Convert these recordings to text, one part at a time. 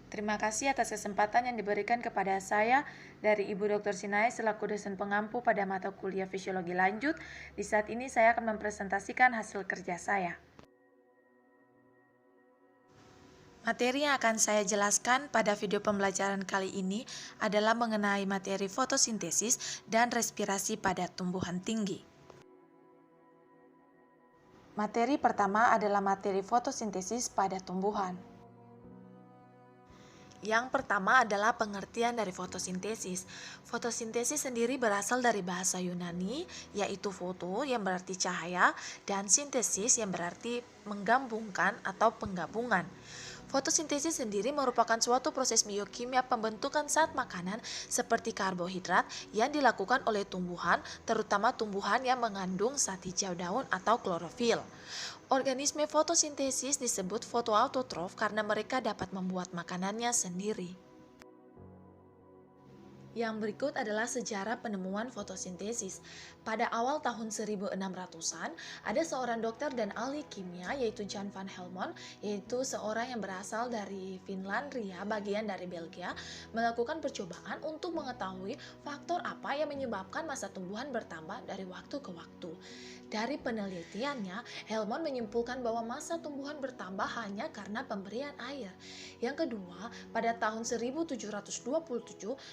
Terima kasih atas kesempatan yang diberikan kepada saya dari Ibu Dr. Sinai selaku dosen pengampu pada mata kuliah fisiologi lanjut. Di saat ini saya akan mempresentasikan hasil kerja saya. Materi yang akan saya jelaskan pada video pembelajaran kali ini adalah mengenai materi fotosintesis dan respirasi pada tumbuhan tinggi. Materi pertama adalah materi fotosintesis pada tumbuhan. Yang pertama adalah pengertian dari fotosintesis. Fotosintesis sendiri berasal dari bahasa Yunani, yaitu foto yang berarti cahaya, dan sintesis yang berarti menggabungkan atau penggabungan. Fotosintesis sendiri merupakan suatu proses biokimia pembentukan zat makanan seperti karbohidrat yang dilakukan oleh tumbuhan, terutama tumbuhan yang mengandung zat hijau daun atau klorofil. Organisme fotosintesis disebut fotoautotrof karena mereka dapat membuat makanannya sendiri. Yang berikut adalah sejarah penemuan fotosintesis. Pada awal tahun 1600-an, ada seorang dokter dan ahli kimia yaitu Jan van Helmont, yaitu seorang yang berasal dari Finlandia, bagian dari Belgia, melakukan percobaan untuk mengetahui faktor apa yang menyebabkan massa tumbuhan bertambah dari waktu ke waktu. Dari penelitiannya, Helmont menyimpulkan bahwa massa tumbuhan bertambah hanya karena pemberian air. Yang kedua, pada tahun 1727,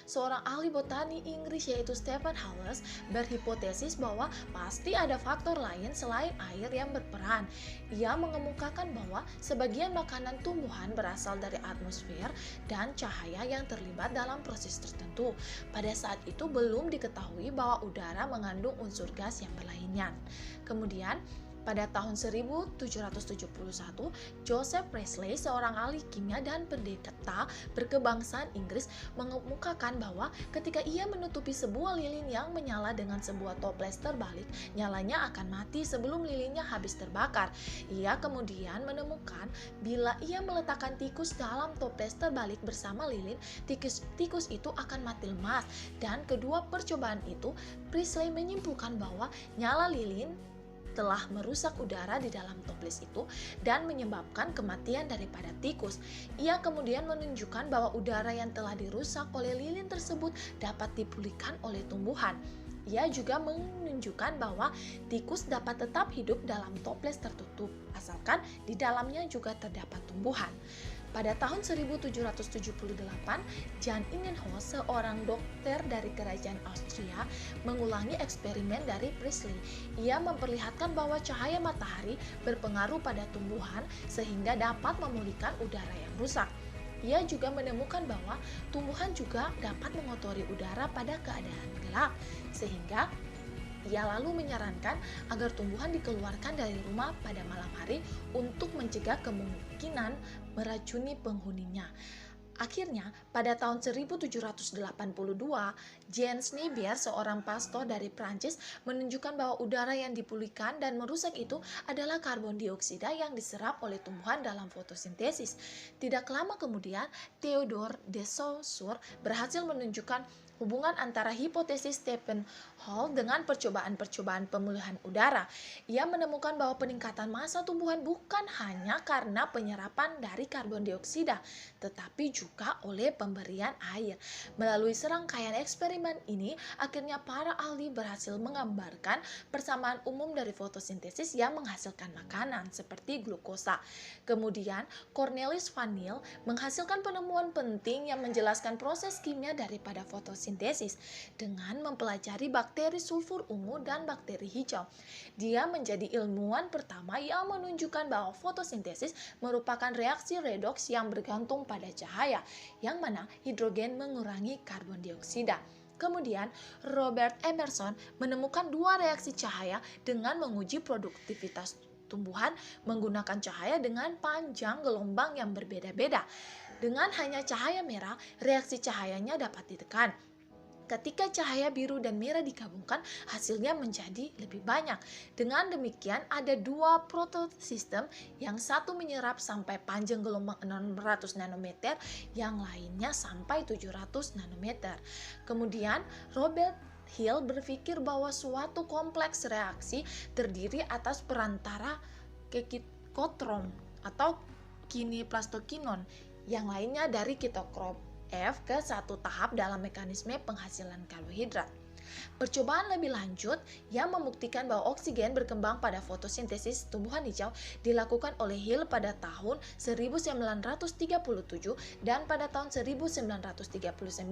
seorang ahli botani Inggris yaitu Stephen Halley berhipotesis bahwa pasti ada faktor lain selain air yang berperan. Ia mengemukakan bahwa sebagian makanan tumbuhan berasal dari atmosfer dan cahaya yang terlibat dalam proses tertentu. Pada saat itu belum diketahui bahwa udara mengandung unsur gas yang berlainan. Kemudian, pada tahun 1771, Joseph Priestley, seorang ahli kimia dan pendeta berkebangsaan Inggris, mengemukakan bahwa ketika ia menutupi sebuah lilin yang menyala dengan sebuah toples terbalik, nyalanya akan mati sebelum lilinnya habis terbakar. Ia kemudian menemukan bila ia meletakkan tikus dalam toples terbalik bersama lilin, tikus itu akan mati lemas. Dan kedua percobaan itu, Priestley menyimpulkan bahwa nyala lilin telah merusak udara di dalam toples itu dan menyebabkan kematian daripada tikus. Ia kemudian menunjukkan bahwa udara yang telah dirusak oleh lilin tersebut dapat dipulihkan oleh tumbuhan. Ia juga menunjukkan bahwa tikus dapat tetap hidup dalam toples tertutup, asalkan di dalamnya juga terdapat tumbuhan. Pada tahun 1778, Jan Ingenhousz, seorang dokter dari kerajaan Austria, mengulangi eksperimen dari Priestley. Ia memperlihatkan bahwa cahaya matahari berpengaruh pada tumbuhan sehingga dapat memulihkan udara yang rusak. Ia juga menemukan bahwa tumbuhan juga dapat mengotori udara pada keadaan gelap, sehingga ia lalu menyarankan agar tumbuhan dikeluarkan dari rumah pada malam hari untuk mencegah kemungkinan meracuni penghuninya. Akhirnya, pada tahun 1782, Jens Niebuhr, seorang pastor dari Prancis, menunjukkan bahwa udara yang dipulihkan dan merusak itu adalah karbon dioksida yang diserap oleh tumbuhan dalam fotosintesis. Tidak lama kemudian, Theodore de Saussure berhasil menunjukkan hubungan antara hipotesis Stephen Hall dengan percobaan-percobaan pemulihan udara. Ia menemukan bahwa peningkatan massa tumbuhan bukan hanya karena penyerapan dari karbon dioksida, tetapi juga oleh pemberian air. Melalui serangkaian eksperimen ini, akhirnya para ahli berhasil menggambarkan persamaan umum dari fotosintesis yang menghasilkan makanan seperti glukosa. Kemudian, Cornelis van Til menghasilkan penemuan penting yang menjelaskan proses kimia daripada fotosintesis dengan mempelajari bakteri sulfur ungu dan bakteri hijau. Dia menjadi ilmuwan pertama yang menunjukkan bahwa fotosintesis merupakan reaksi redoks yang bergantung pada cahaya, yang mana hidrogen mengurangi karbon dioksida. Kemudian, Robert Emerson menemukan dua reaksi cahaya dengan menguji produktivitas tumbuhan menggunakan cahaya dengan panjang gelombang yang berbeda-beda. Dengan hanya cahaya merah, reaksi cahayanya dapat ditekan. Ketika cahaya biru dan merah digabungkan, hasilnya menjadi lebih banyak. Dengan demikian, ada dua protosistem, yang satu menyerap sampai panjang gelombang 600 nanometer, yang lainnya sampai 700 nanometer. Kemudian, Robert Hill berpikir bahwa suatu kompleks reaksi terdiri atas perantara kekitotron atau kiniplastokinon yang lainnya dari kitokrom F ke satu tahap dalam mekanisme penghasilan karbohidrat. Percobaan lebih lanjut yang membuktikan bahwa oksigen berkembang pada fotosintesis tumbuhan hijau dilakukan oleh Hill pada tahun 1937 dan pada tahun 1939.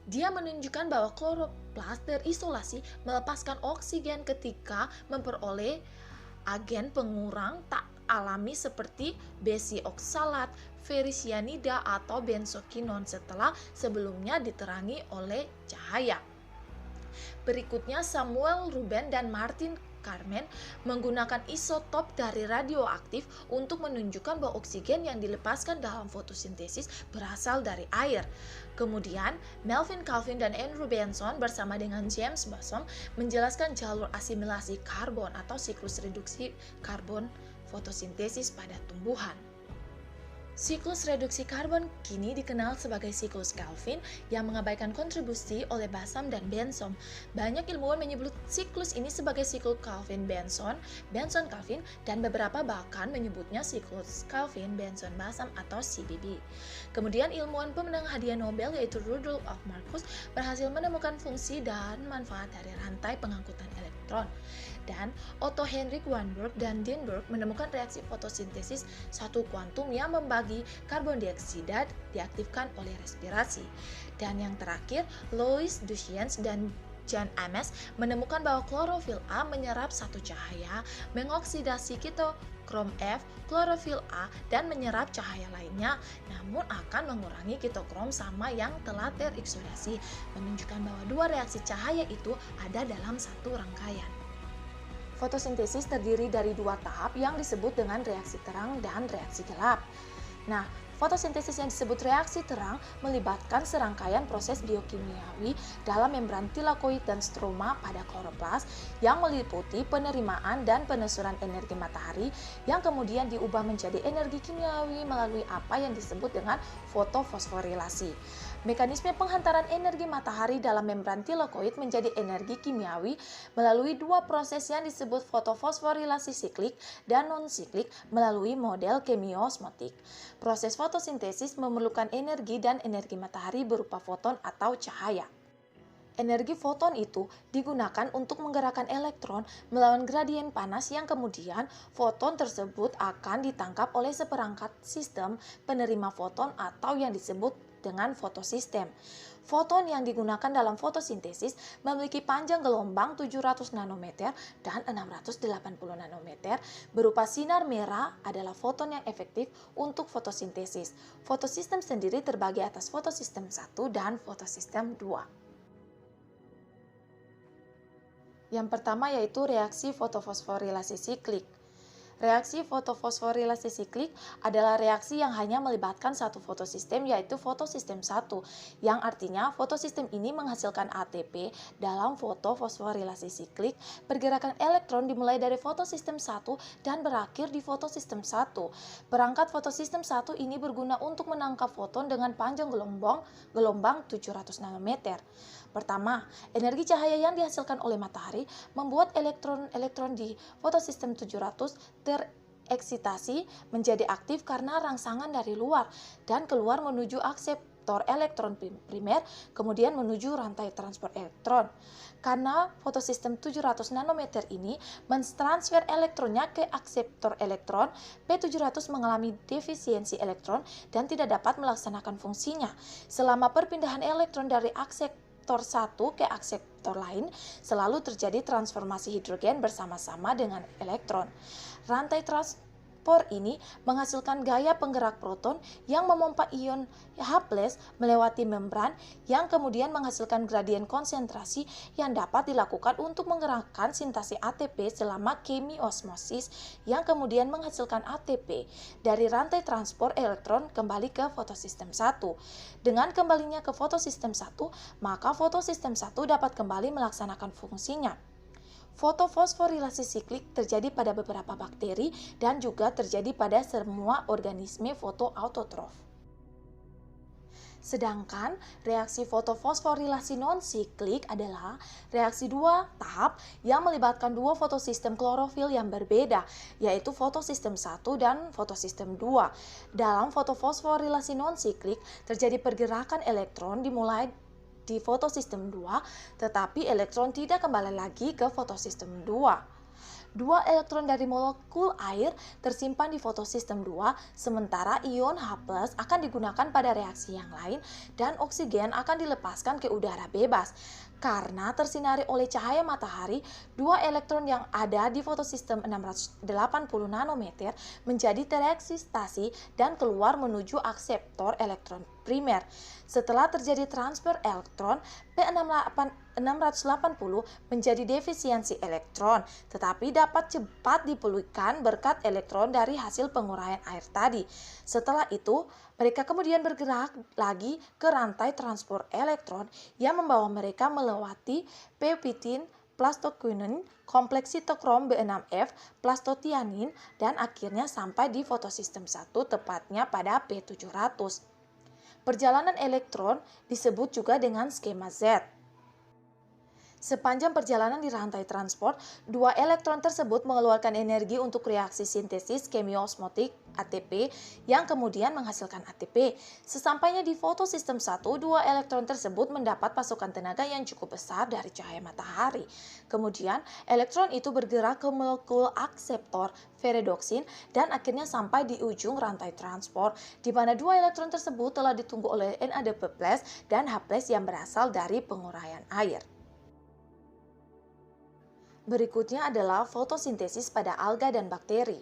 Dia menunjukkan bahwa kloroplas terisolasi melepaskan oksigen ketika memperoleh agen pengurang tak alami seperti besi-oksalat, ferricyanida atau benzokinon setelah sebelumnya diterangi oleh cahaya. Berikutnya Samuel Ruben dan Martin Carmen menggunakan isotop dari radioaktif untuk menunjukkan bahwa oksigen yang dilepaskan dalam fotosintesis berasal dari air. Kemudian, Melvin Calvin dan Andrew Benson bersama dengan James Bosom menjelaskan jalur asimilasi karbon atau siklus reduksi karbon fotosintesis pada tumbuhan. Siklus reduksi karbon kini dikenal sebagai siklus Calvin yang mengabaikan kontribusi oleh Bosom dan Benson. Banyak ilmuwan menyebut siklus ini sebagai siklus Calvin-Benson, Benson-Calvin, dan beberapa bahkan menyebutnya siklus Calvin-Benson-Bosom atau CBB. Kemudian ilmuwan pemenang hadiah Nobel yaitu Rudolf Marcus berhasil menemukan fungsi dan manfaat dari rantai pengangkutan elektron. Dan Otto Heinrich Warburg dan Dinberg menemukan reaksi fotosintesis satu kuantum yang membagi karbon dioksida diaktifkan oleh respirasi. Dan yang terakhir, Louis Duchenne dan John Ames menemukan bahwa klorofil A menyerap satu cahaya, mengoksidasi kitokrom F, klorofil A, dan menyerap cahaya lainnya, namun akan mengurangi kitokrom sama yang telah teroksidasi, menunjukkan bahwa dua reaksi cahaya itu ada dalam satu rangkaian. Fotosintesis terdiri dari dua tahap yang disebut dengan reaksi terang dan reaksi gelap. Nah, fotosintesis yang disebut reaksi terang melibatkan serangkaian proses biokimiawi dalam membran tilakoid dan stroma pada kloroplas yang meliputi penerimaan dan penesuran energi matahari yang kemudian diubah menjadi energi kimiawi melalui apa yang disebut dengan fotofosforilasi. Mekanisme penghantaran energi matahari dalam membran tilakoid menjadi energi kimiawi melalui dua proses yang disebut fotofosforilasi siklik dan non-siklik melalui model kemiosmotik. Proses fotosintesis memerlukan energi dan energi matahari berupa foton atau cahaya. Energi foton itu digunakan untuk menggerakkan elektron melawan gradien panas yang kemudian foton tersebut akan ditangkap oleh seperangkat sistem penerima foton atau yang disebut dengan fotosistem. Foton yang digunakan dalam fotosintesis memiliki panjang gelombang 700 nanometer dan 680 nanometer. Berupa sinar merah adalah foton yang efektif untuk fotosintesis. Fotosistem sendiri terbagi atas fotosistem 1 dan fotosistem 2. Yang pertama yaitu reaksi fotofosforilasi siklik. Reaksi fotofosforilasi siklik adalah reaksi yang hanya melibatkan satu fotosistem yaitu fotosistem 1, yang artinya fotosistem ini menghasilkan ATP dalam fotofosforilasi siklik. Pergerakan elektron dimulai dari fotosistem 1 dan berakhir di fotosistem 1. Perangkat fotosistem 1 ini berguna untuk menangkap foton dengan panjang gelombang 700 nanometer. Pertama, energi cahaya yang dihasilkan oleh matahari membuat elektron-elektron di fotosistem 700 tereksitasi menjadi aktif karena rangsangan dari luar dan keluar menuju akseptor elektron primer, kemudian menuju rantai transport elektron. Karena fotosistem 700 nanometer ini mentransfer elektronnya ke akseptor elektron, P700 mengalami defisiensi elektron dan tidak dapat melaksanakan fungsinya. Selama perpindahan elektron dari akseptor 1 ke akseptor lain, selalu terjadi transformasi hidrogen bersama-sama dengan elektron. Rantai transport ini menghasilkan gaya penggerak proton yang memompa ion H+ melewati membran yang kemudian menghasilkan gradien konsentrasi yang dapat dilakukan untuk menggerakkan sintasi ATP selama kemiosmosis yang kemudian menghasilkan ATP dari rantai transport elektron kembali ke fotosistem 1. Dengan kembalinya ke fotosistem 1, maka fotosistem 1 dapat kembali melaksanakan fungsinya. Fotofosforilasi siklik terjadi pada beberapa bakteri dan juga terjadi pada semua organisme fotoautotrof. Sedangkan reaksi fotofosforilasi non-siklik adalah reaksi dua tahap yang melibatkan dua fotosistem klorofil yang berbeda, yaitu fotosistem 1 dan fotosistem 2. Dalam fotofosforilasi non-siklik, terjadi pergerakan elektron dimulai di fotosistem 2, tetapi elektron tidak kembali lagi ke fotosistem 2. Dua elektron dari molekul air tersimpan di fotosistem 2, sementara ion H+ akan digunakan pada reaksi yang lain dan oksigen akan dilepaskan ke udara bebas. Karena tersinari oleh cahaya matahari, dua elektron yang ada di fotosistem 680 nanometer menjadi tereksitasi dan keluar menuju akseptor elektron primer. Setelah terjadi transfer elektron, P680 menjadi defisiensi elektron, tetapi dapat cepat dipulihkan berkat elektron dari hasil penguraian air tadi. Setelah itu, mereka kemudian bergerak lagi ke rantai transport elektron yang membawa mereka melewati peptidin, plastoquinin, kompleks sitokrom B6F, plastotianin, dan akhirnya sampai di fotosistem 1 tepatnya pada P700. Perjalanan elektron disebut juga dengan skema Z. Sepanjang perjalanan di rantai transport, dua elektron tersebut mengeluarkan energi untuk reaksi sintesis kemiosmotik ATP yang kemudian menghasilkan ATP. Sesampainya di fotosistem 1, dua elektron tersebut mendapat pasokan tenaga yang cukup besar dari cahaya matahari. Kemudian, elektron itu bergerak ke molekul akseptor ferredoksin dan akhirnya sampai di ujung rantai transport, di mana dua elektron tersebut telah ditunggu oleh NADP+ dan H+ yang berasal dari penguraian air. Berikutnya adalah fotosintesis pada alga dan bakteri.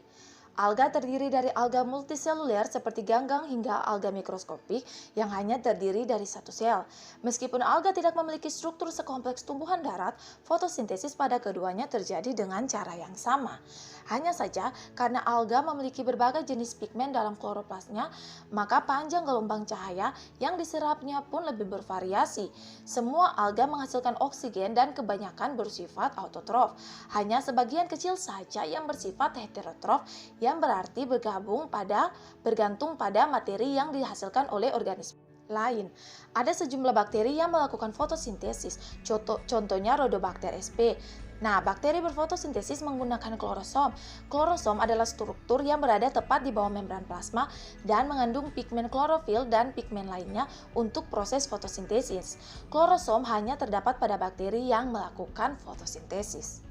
Alga terdiri dari alga multiseluler seperti ganggang hingga alga mikroskopik yang hanya terdiri dari satu sel. Meskipun alga tidak memiliki struktur sekompleks tumbuhan darat, fotosintesis pada keduanya terjadi dengan cara yang sama. Hanya saja, karena alga memiliki berbagai jenis pigmen dalam kloroplasnya, maka panjang gelombang cahaya yang diserapnya pun lebih bervariasi. Semua alga menghasilkan oksigen dan kebanyakan bersifat autotrof. Hanya sebagian kecil saja yang bersifat heterotrof, yang berarti bergantung pada materi yang dihasilkan oleh organisme lain. Ada sejumlah bakteri yang melakukan fotosintesis, contohnya Rhodobacter sp. Nah, bakteri berfotosintesis menggunakan klorosom. Klorosom adalah struktur yang berada tepat di bawah membran plasma dan mengandung pigmen klorofil dan pigmen lainnya untuk proses fotosintesis. Klorosom hanya terdapat pada bakteri yang melakukan fotosintesis.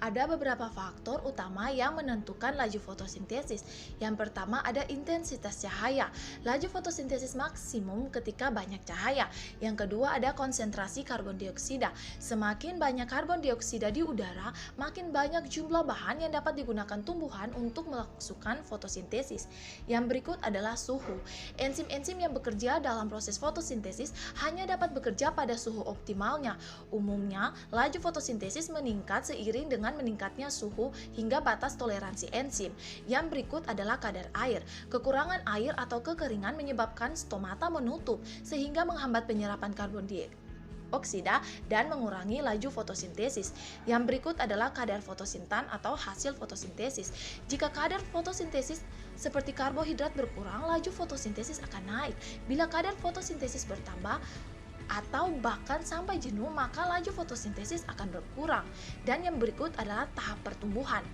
Ada beberapa faktor utama yang menentukan laju fotosintesis. Yang pertama ada intensitas cahaya. Laju fotosintesis maksimum ketika banyak cahaya. Yang kedua ada konsentrasi karbon dioksida. Semakin banyak karbon dioksida di udara, makin banyak jumlah bahan yang dapat digunakan tumbuhan untuk melakukan fotosintesis. Yang berikut adalah suhu. Enzim-enzim yang bekerja dalam proses fotosintesis hanya dapat bekerja pada suhu optimalnya. Umumnya, laju fotosintesis meningkat seiring dengan meningkatnya suhu hingga batas toleransi enzim. Yang berikut adalah kadar air. Kekurangan air atau kekeringan menyebabkan stomata menutup sehingga menghambat penyerapan karbon dioksida dan mengurangi laju fotosintesis. Yang berikut adalah kadar fotosintan atau hasil fotosintesis. Jika kadar fotosintesis seperti karbohidrat berkurang, laju fotosintesis akan naik. Bila kadar fotosintesis bertambah atau bahkan sampai jenuh, maka laju fotosintesis akan berkurang. Dan yang berikut adalah tahap pertumbuhan.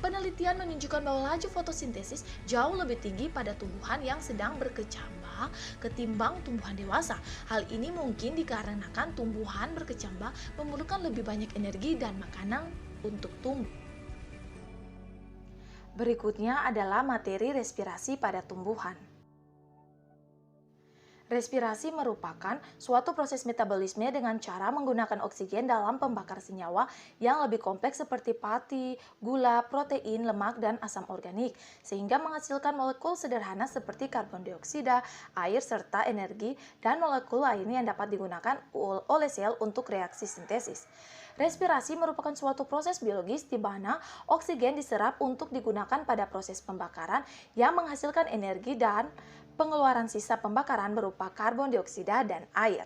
Penelitian menunjukkan bahwa laju fotosintesis jauh lebih tinggi pada tumbuhan yang sedang berkecambah ketimbang tumbuhan dewasa. Hal ini mungkin dikarenakan tumbuhan berkecambah memerlukan lebih banyak energi dan makanan untuk tumbuh. Berikutnya adalah materi respirasi pada tumbuhan. Respirasi merupakan suatu proses metabolisme dengan cara menggunakan oksigen dalam pembakar senyawa yang lebih kompleks seperti pati, gula, protein, lemak, dan asam organik, sehingga menghasilkan molekul sederhana seperti karbon dioksida, air, serta energi, dan molekul lain yang dapat digunakan oleh sel untuk reaksi sintesis. Respirasi merupakan suatu proses biologis di mana oksigen diserap untuk digunakan pada proses pembakaran yang menghasilkan energi dan pengeluaran sisa pembakaran berupa karbon dioksida dan air.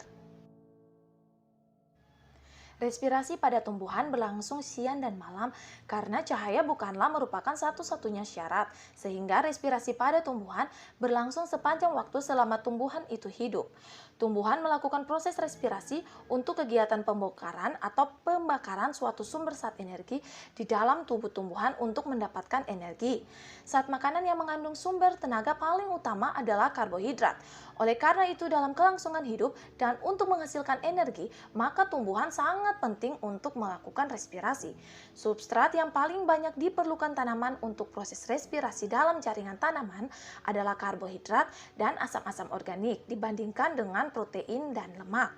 Respirasi pada tumbuhan berlangsung siang dan malam karena cahaya bukanlah merupakan satu-satunya syarat, sehingga respirasi pada tumbuhan berlangsung sepanjang waktu selama tumbuhan itu hidup. Tumbuhan melakukan proses respirasi untuk kegiatan pembongkaran atau pembakaran suatu sumber zat energi di dalam tubuh tumbuhan untuk mendapatkan energi. Zat makanan yang mengandung sumber tenaga paling utama adalah karbohidrat. Oleh karena itu, dalam kelangsungan hidup dan untuk menghasilkan energi, maka tumbuhan sangat penting untuk melakukan respirasi. Substrat yang paling banyak diperlukan tanaman untuk proses respirasi dalam jaringan tanaman adalah karbohidrat dan asam-asam organik dibandingkan dengan protein dan lemak.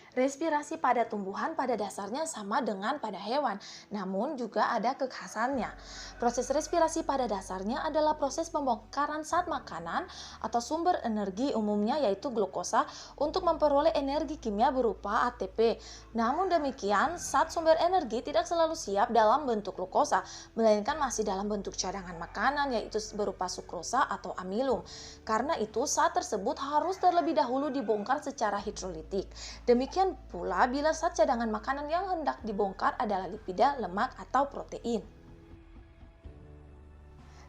Respirasi pada tumbuhan pada dasarnya sama dengan pada hewan, namun juga ada kekhasannya. Proses respirasi pada dasarnya adalah proses pembongkaran zat makanan atau sumber energi, umumnya yaitu glukosa, untuk memperoleh energi kimia berupa ATP. Namun demikian, zat sumber energi tidak selalu siap dalam bentuk glukosa, melainkan masih dalam bentuk cadangan makanan yaitu berupa sukrosa atau amilum. Karena itu, zat tersebut harus terlebih dahulu dibongkar secara hidrolitik. Demikian pula bila zat cadangan makanan yang hendak dibongkar adalah lipida, lemak, atau protein.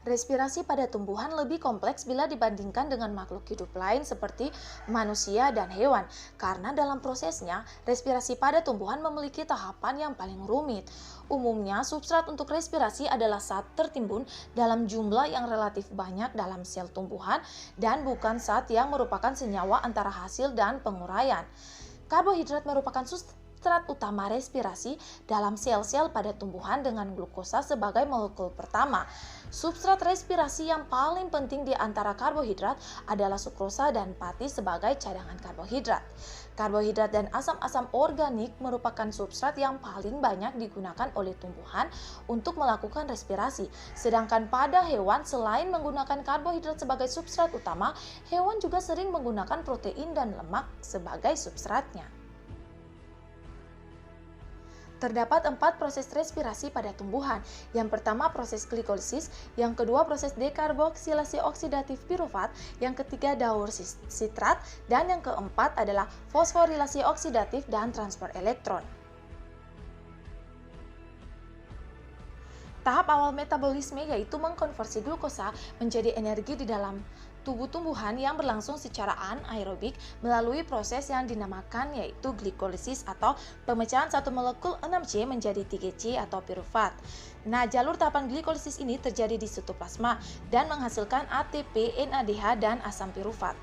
Respirasi pada tumbuhan lebih kompleks bila dibandingkan dengan makhluk hidup lain seperti manusia dan hewan, karena dalam prosesnya, respirasi pada tumbuhan memiliki tahapan yang paling rumit. Umumnya, substrat untuk respirasi adalah zat tertimbun dalam jumlah yang relatif banyak dalam sel tumbuhan dan bukan zat yang merupakan senyawa antara hasil dan penguraian. Karbohidrat merupakan substrat utama respirasi dalam sel-sel pada tumbuhan dengan glukosa sebagai molekul pertama. Substrat respirasi yang paling penting di antara karbohidrat adalah sukrosa dan pati sebagai cadangan karbohidrat. Karbohidrat dan asam-asam organik merupakan substrat yang paling banyak digunakan oleh tumbuhan untuk melakukan respirasi. Sedangkan pada hewan, selain menggunakan karbohidrat sebagai substrat utama, hewan juga sering menggunakan protein dan lemak sebagai substratnya. Terdapat 4 proses respirasi pada tumbuhan. Yang pertama proses glikolisis, yang kedua proses dekarboksilasi oksidatif pirufat, yang ketiga daur sitrat, dan yang keempat adalah fosforilasi oksidatif dan transport elektron. Tahap awal metabolisme yaitu mengkonversi glukosa menjadi energi di dalam tubuh tumbuhan yang berlangsung secara anaerobik melalui proses yang dinamakan yaitu glikolisis atau pemecahan satu molekul 6C menjadi 3C atau pirufat. Nah, jalur tahapan glikolisis ini terjadi di sitoplasma dan menghasilkan ATP, NADH, dan asam pirufat.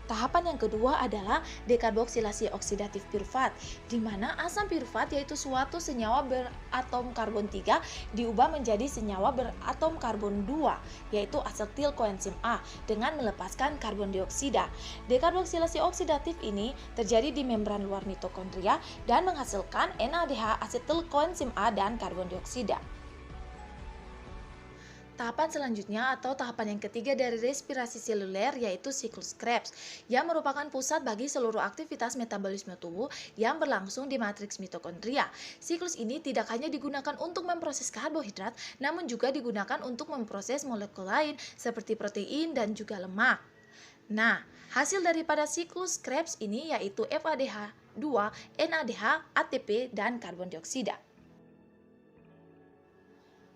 Tahapan yang kedua adalah dekarboksilasi oksidatif pirufat, di mana asam pirufat yaitu suatu senyawa beratom karbon 3 diubah menjadi senyawa beratom karbon 2, yaitu asetil koenzim A, dengan melepaskan karbon dioksida. Dekarboksilasi oksidatif ini terjadi di membran luar mitokondria dan menghasilkan NADH, asetil koenzim A, dan karbon dioksida. Tahapan selanjutnya atau tahapan yang ketiga dari respirasi seluler yaitu siklus Krebs yang merupakan pusat bagi seluruh aktivitas metabolisme tubuh yang berlangsung di matriks mitokondria. Siklus ini tidak hanya digunakan untuk memproses karbohidrat, namun juga digunakan untuk memproses molekul lain seperti protein dan juga lemak. Nah, hasil daripada siklus Krebs ini yaitu FADH2, NADH, ATP, dan karbon dioksida.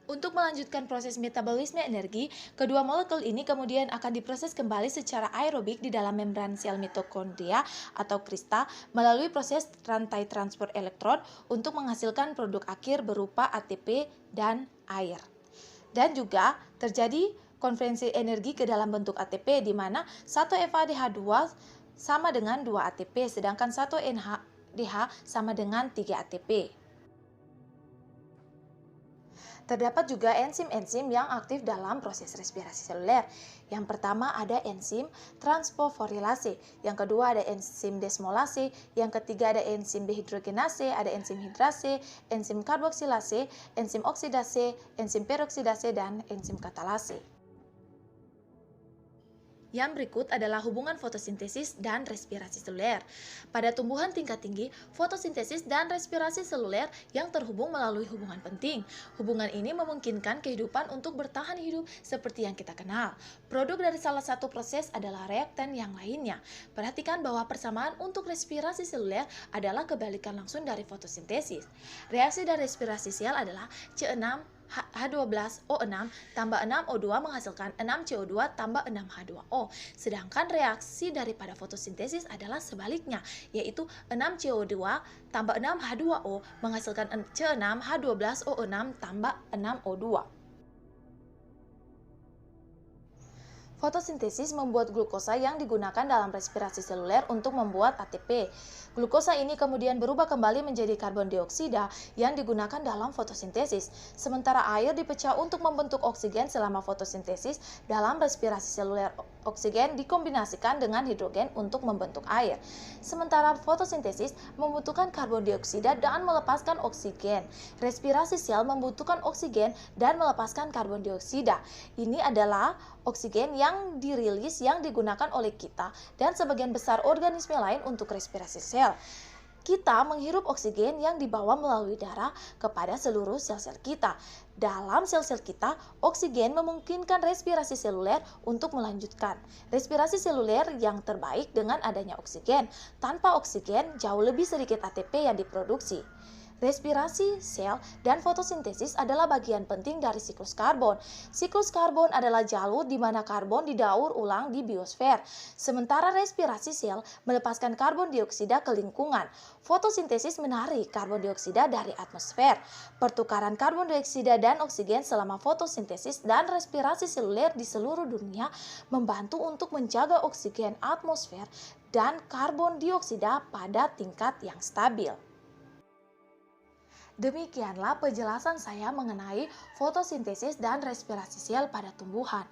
Untuk melanjutkan proses metabolisme energi, kedua molekul ini kemudian akan diproses kembali secara aerobik di dalam membran sel mitokondria atau krista melalui proses rantai transport elektron untuk menghasilkan produk akhir berupa ATP dan air. Dan juga terjadi konversi energi ke dalam bentuk ATP di mana 1 FADH2 sama dengan 2 ATP sedangkan 1 NADH sama dengan 3 ATP. Terdapat juga enzim-enzim yang aktif dalam proses respirasi seluler. Yang pertama ada enzim transfosforilase, yang kedua ada enzim desmolase, yang ketiga ada enzim dehidrogenase, ada enzim hidrase, enzim karboksilase, enzim oksidase, enzim peroksidase, dan enzim katalase. Yang berikut adalah hubungan fotosintesis dan respirasi seluler. Pada tumbuhan tingkat tinggi, fotosintesis dan respirasi seluler yang terhubung melalui hubungan penting. Hubungan ini memungkinkan kehidupan untuk bertahan hidup seperti yang kita kenal. Produk dari salah satu proses adalah reaktan yang lainnya. Perhatikan bahwa persamaan untuk respirasi seluler adalah kebalikan langsung dari fotosintesis. Reaksi dari respirasi sel adalah C6 H12O6 tambah 6O2 menghasilkan 6CO2 tambah 6H2O. Sedangkan reaksi daripada fotosintesis adalah sebaliknya, yaitu 6CO2 tambah 6H2O menghasilkan C6H12O6 tambah 6O2. Fotosintesis membuat glukosa yang digunakan dalam respirasi seluler untuk membuat ATP. Glukosa ini kemudian berubah kembali menjadi karbon dioksida yang digunakan dalam fotosintesis. Sementara air dipecah untuk membentuk oksigen selama fotosintesis. Dalam respirasi seluler, oksigen dikombinasikan dengan hidrogen untuk membentuk air. Sementara fotosintesis membutuhkan karbon dioksida dan melepaskan oksigen. Respirasi sel membutuhkan oksigen dan melepaskan karbon dioksida. Ini adalah oksigen yang dirilis yang digunakan oleh kita dan sebagian besar organisme lain untuk respirasi sel. Kita menghirup oksigen yang dibawa melalui darah kepada seluruh sel-sel kita. Dalam sel-sel kita, oksigen memungkinkan respirasi seluler untuk melanjutkan. Respirasi seluler yang terbaik dengan adanya oksigen. Tanpa oksigen, jauh lebih sedikit ATP yang diproduksi. Respirasi, sel, dan fotosintesis adalah bagian penting dari siklus karbon. Siklus karbon adalah jalur di mana karbon didaur ulang di biosfer, sementara respirasi sel melepaskan karbon dioksida ke lingkungan. Fotosintesis menarik karbon dioksida dari atmosfer. Pertukaran karbon dioksida dan oksigen selama fotosintesis dan respirasi seluler di seluruh dunia membantu untuk menjaga oksigen atmosfer dan karbon dioksida pada tingkat yang stabil. Demikianlah penjelasan saya mengenai fotosintesis dan respirasi sel pada tumbuhan.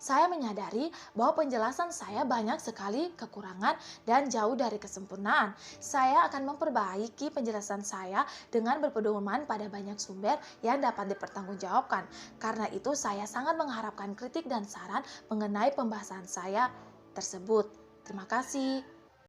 Saya menyadari bahwa penjelasan saya banyak sekali kekurangan dan jauh dari kesempurnaan. Saya akan memperbaiki penjelasan saya dengan berpedoman pada banyak sumber yang dapat dipertanggungjawabkan. Karena itu saya sangat mengharapkan kritik dan saran mengenai pembahasan saya tersebut. Terima kasih.